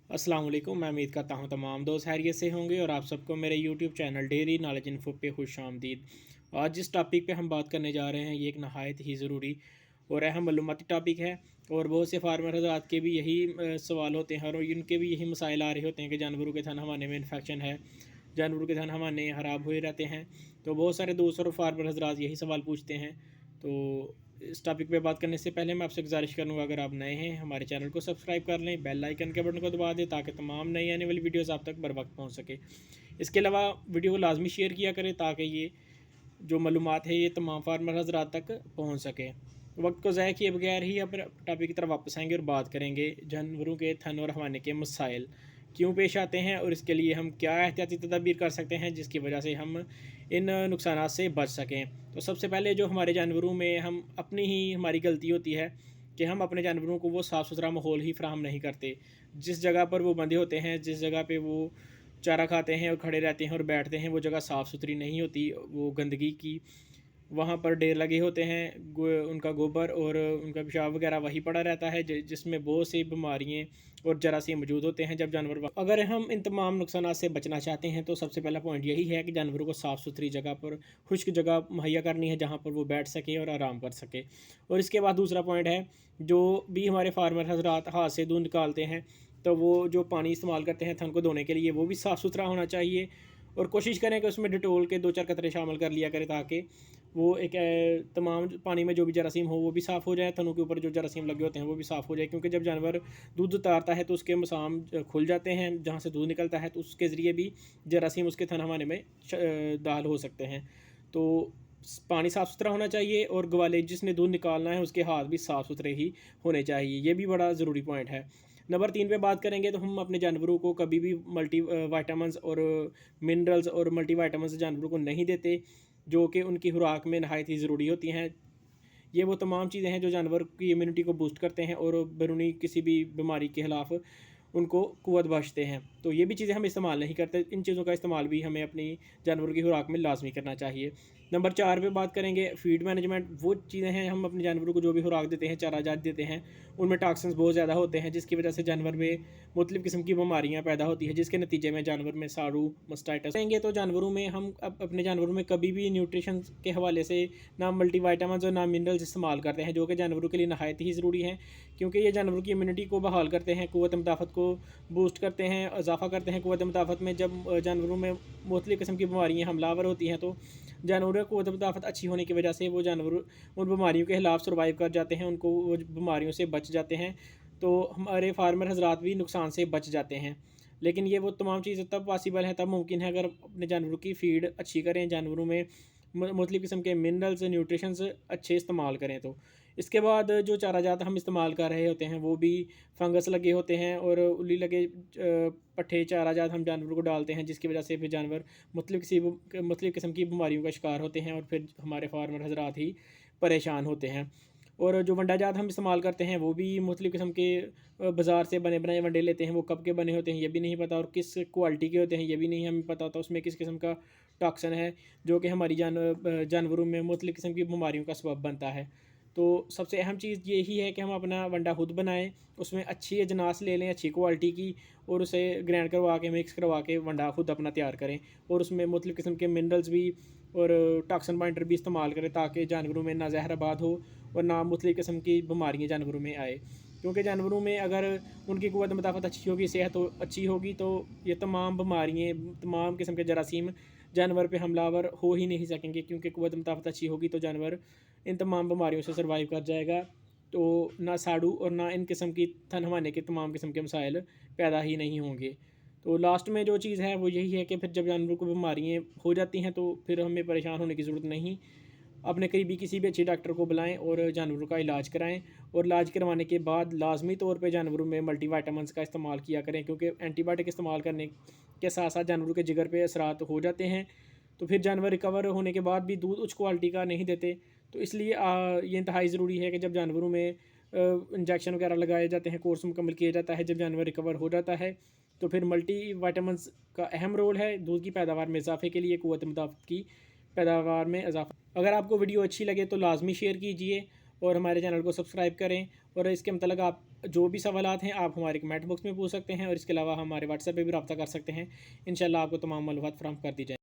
अस्सलाम वालेकुम। मैं उम्मीद करता हूँ तमाम दोस्त खैरियत से होंगे और आप सबको मेरे YouTube channel daily knowledge info पे खुश आमदीद। आज जिस टॉपिक पे हम बात करने जा रहे हैं ये एक नहायत ही ज़रूरी और अहम मालूमाती टॉपिक है। और बहुत से फार्मर हज़रात के भी यही सवाल होते हैं और इनके भी यही मसाइल आ रहे होते हैं कि जानवरों के थन हवाने में इन्फेक्शन है, जानवरों के थन हवाने ख़राब हुए रहते हैं। तो बहुत सारे दोस्त और फार्मर हज़रात यही सवाल पूछते हैं। तो इस टॉपिक पे बात करने से पहले मैं आपसे गुजारिश करूँगा, अगर आप नए हैं हमारे चैनल को सब्सक्राइब कर लें, बेल आइकन के बटन को दबा दें ताकि तमाम नई आने वाली वीडियोस आप तक बर वक्त पहुँच सके। इसके अलावा वीडियो को लाजमी शेयर किया करें ताकि ये जो मालूमात है ये तमाम फार्मर हजरात तक पहुँच सके। वक्त को ज़ाय किए बगैर ही अब टॉपिक की तरफ वापस आएंगे और बात करेंगे जानवरों के थन और हवाने के मसाइल क्यों पेश आते हैं और इसके लिए हम क्या एहतियाती तदाबीर कर सकते हैं जिसकी वजह से हम इन नुकसान से बच सकें। तो सबसे पहले जो हमारे जानवरों में हम अपनी ही हमारी गलती होती है कि हम अपने जानवरों को वो साफ़ सुथरा माहौल ही फ्राहम नहीं करते। जिस जगह पर वो बंधे होते हैं, जिस जगह पे वो चारा खाते हैं और खड़े रहते हैं और बैठते हैं, वो जगह साफ़ सुथरी नहीं होती, वो गंदगी की वहाँ पर ढेर लगे होते हैं, उनका गोबर और उनका पेशाब वगैरह वही पड़ा रहता है जिसमें बहुत सी बीमारियाँ और जरासीम मौजूद होते हैं। जब जानवर अगर हम इन तमाम नुकसान से बचना चाहते हैं तो सबसे पहला पॉइंट यही है कि जानवरों को साफ़ सुथरी जगह पर, खुश्क जगह मुहैया करनी है जहाँ पर वो बैठ सके और आराम कर सके। और इसके बाद दूसरा पॉइंट है, जो भी हमारे फार्मर हजरात हाथ से दूध निकालते हैं तो वो जो पानी इस्तेमाल करते हैं थन को धोने के लिए वो भी साफ़ सुथरा होना चाहिए। और कोशिश करें कि उसमें डिटोल के 2-4 कतरे शामिल कर लिया करें ताकि वो एक तमाम पानी में जो भी जरासीम हो वो भी साफ़ हो जाए, थनों के ऊपर जो जरासीम लगे होते हैं वो भी साफ़ हो जाए। क्योंकि जब जानवर दूध उतारता है तो उसके मसाम खुल जाते हैं, जहाँ से दूध निकलता है तो उसके ज़रिए भी जरासीम उसके थन हवाने में दाखिल हो सकते हैं। तो पानी साफ़ सुथरा होना चाहिए और ग्वाले जिसने दूध निकालना है उसके हाथ भी साफ़ सुथरे ही होने चाहिए। ये भी बड़ा ज़रूरी पॉइंट है। नंबर 3 पे बात करेंगे तो हम अपने जानवरों को कभी भी मल्टी वाइटामिन्स और मिनरल्स और मल्टीविटामिन्स जानवरों को नहीं देते, जो कि उनकी खुराक में नहायत ही ज़रूरी होती हैं। ये वो तमाम चीज़ें हैं जो जानवर की इम्यूनिटी को बूस्ट करते हैं और बैरूनी किसी भी बीमारी के खिलाफ उनको क़ुव्वत बख्शते हैं। तो ये भी चीज़ें हम इस्तेमाल नहीं करते, इन चीज़ों का इस्तेमाल भी हमें अपनी जानवरों की खुराक में लाजमी करना चाहिए। नंबर 4 पे बात करेंगे फ़ीड मैनेजमेंट। वो चीज़ें हैं, हम अपने जानवरों को जो भी खुराक देते हैं, चारा जात देते हैं, उनमें टॉक्सिन्स बहुत ज़्यादा होते हैं जिसकी वजह से जानवर में मुख्तलिफ़ किस्म की बीमारियाँ पैदा होती हैं, जिसके नतीजे में जानवर में साड़ू, मास्टाइटिस रहेंगे। तो जानवरों में हम अपने जानवरों में कभी भी न्यूट्रिशन के हवाले से ना मल्टीविटामिन्स और ना मिनरल्स इस्तेमाल करते हैं, जो कि जानवरों के लिए नहायत ही ज़रूरी हैं। क्योंकि ये जानवरों की इम्यूनिटी को बहाल करते हैं, क़ुव्वत मुदाफ़त को बूस्ट करते हैं, इज़ाफ़ा करते हैं क़ुव्वत मुदाफ़त में। जब जानवरों में मुख्तलिफ़ किस्म की बीमारियाँ हमलावर होती हैं तो जानवरों को क़ुव्वत मुदाफ़त अच्छी होने की वजह से वो जानवर उन बीमारियों के खिलाफ सर्वाइव कर जाते हैं, उनको वो बीमारियों से बच जाते हैं। तो हमारे फार्मर हज़रात भी नुकसान से बच जाते हैं। लेकिन ये वो तमाम चीज़ें तब पॉसिबल है, तब मुमकिन है अगर अपने जानवरों की फ़ीड अच्छी करें, जानवरों में मुख्तलिफ़ किस्म के मिनरल्स, न्यूट्रिशंस अच्छे इस्तेमाल करें। तो इसके बाद जो चारा जात हम इस्तेमाल कर रहे होते हैं वो भी फंगस लगे होते हैं और उल्ली लगे पट्ठे चारा जात हम जानवरों को डालते हैं, जिसकी वजह से फिर जानवर मुख्तलिफ़ किस्म की बीमारियों का शिकार होते हैं और फिर हमारे फार्मर हज़रात ही परेशान होते हैं। और जो वंडा जात हम इस्तेमाल करते हैं वो भी मुख्तलिफ़ किस्म के बाज़ार से बने बनाए वंडे लेते हैं, वो कब के बने होते हैं ये भी नहीं पता और किस क्वालिटी के होते हैं ये भी नहीं हमें पता होता, उसमें किस किस्म का टॉक्सिन है जो कि हमारी जानवरों में मुख्तलिफ़ किस्म की बीमारियों का सबब बनता है। तो सबसे अहम चीज़ यही है कि हम अपना वंडा खुद बनाएँ, उसमें अच्छी अजनास ले लें अच्छी क्वालिटी की और उसे ग्राइंड करवा के, मिक्स करवा के वंडा खुद अपना तैयार करें और उसमें मुख्तलिफ़ किस्म के मिनरल्स भी और टॉक्सिन बाइंडर भी इस्तेमाल करें ताकि जानवरों में ना ज़हर आबाद हो और ना मुख्तलिफ़ किस्म की बीमारियाँ जानवरों में आए। क्योंकि जानवरों में अगर उनकी क़ुव्वत मुदाफ़त अच्छी होगी, सेहत अच्छी होगी तो ये तमाम बीमारियाँ, तमाम किस्म के जरासीम जानवर पे हमलावर हो ही नहीं सकेंगे। क्योंकि क़ुव्वत मुदाफ़त अच्छी होगी तो जानवर इन तमाम बीमारियों से सर्वाइव कर जाएगा। तो ना साड़ू और ना इन किस्म की थन हवाने के तमाम किस्म के मसाइल पैदा ही नहीं होंगे। तो लास्ट में जो चीज़ है वो यही है कि फिर जब जानवरों को बीमारियाँ हो जाती हैं तो फिर हमें परेशान होने की ज़रूरत नहीं, अपने करीबी किसी भी अच्छे डॉक्टर को बुलाएँ और जानवरों का इलाज कराएँ। और इलाज करवाने के बाद लाज़मी तौर पे जानवरों में मल्टीविटामिन्स का इस्तेमाल किया करें, क्योंकि एंटीबायोटिक इस्तेमाल करने के साथ साथ जानवरों के जिगर पे असरात हो जाते हैं। तो फिर जानवर रिकवर होने के बाद भी दूध उच्च क्वालिटी का नहीं देते। तो इसलिए ये इंतहाई ज़रूरी है कि जब जानवरों में इंजेक्शन वगैरह लगाए जाते हैं, कोर्स मुकम्मल किया जाता है, जब जानवर रिकवर हो जाता है तो फिर मल्टीविटामिन्स का अहम रोल है दूध की पैदावार में इजाफ़े के लिए, क़ुव्वत मुदाफ़त की पैदावार में इजाफ़ा। अगर आपको वीडियो अच्छी लगे तो लाज़मी शेयर कीजिए और हमारे चैनल को सब्सक्राइब करें। और इसके मतलब आप जो भी सवालात हैं आप हमारे कमेंट बॉक्स में पूछ सकते हैं, और इसके अलावा हमारे व्हाट्सएप पे भी रब्ता कर सकते हैं। इंशाल्लाह आपको तमाम मालूमात फराहम कर दी जाए।